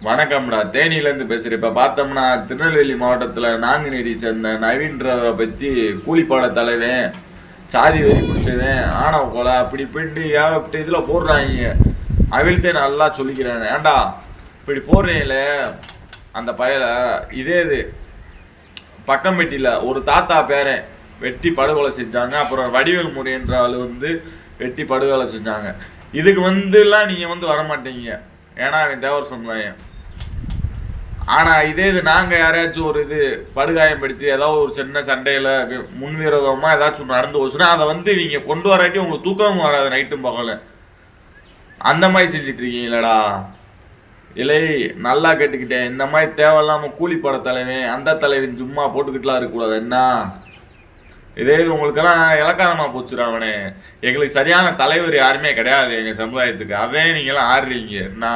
வணக்கம்டா, தேனியிலேருந்து பேசுகிறேன். இப்போ பார்த்தோம்னா திருநெல்வேலி மாவட்டத்தில் நாங்குநேரி சேர்ந்த நவீன்றவரை பற்றி கூலிப்பாட தலைவன், சாதி வெறி பிடிச்சவன், ஆணவ கொலை அப்படி இப்படின்ட்டு ஏகப்பட்ட இதில் போடுறாங்க. அவிழ்த்தே நல்லா சொல்லிக்கிறேன். ஏன்டா இப்படி போடுறீங்களே அந்த பயலை? இதே இது பக்கம்பட்டியில் ஒரு தாத்தா பேரன் வெட்டி படுகொலை செஞ்சாங்க. அப்புறம் வடிவேல் முறைன்ற ஆள் வெட்டி படுகொலை செஞ்சாங்க. இதுக்கு எல்லாம் நீங்கள் வரமாட்டீங்க, ஏன்னா அவன் தேவர் சமுதாயம். ஆனால் இதே இது நாங்கள் யாரையாச்சும் ஒரு படுகாயப்படுத்தி ஏதாவது ஒரு சின்ன சண்டையில் முன்விரோதமாக ஏதாச்சும் நடந்து போச்சுன்னா அதை இவங்க கொண்டு வராட்டி உங்களுக்கு தூக்கமும் வராது நைட்டும் பகல. அந்த மாதிரி செஞ்சுட்டு இருக்கீங்களடா. இல்லை, நல்லா கேட்டுக்கிட்டேன். இந்த மாதிரி தேவையில்லாமல் கூலிப்பட தலைவன் அந்த தலைவன் சும்மா போட்டுக்கிட்டுலாம் இருக்கக்கூடாது. என்ன இதே இது உங்களுக்கெல்லாம் இலக்காரமாக போச்சுடா. அவனே எங்களுக்கு சரியான தலைவர் யாருமே கிடையாது எங்கள் சமுதாயத்துக்கு. அதே நீங்களாம் ஆடுறீங்க என்ன?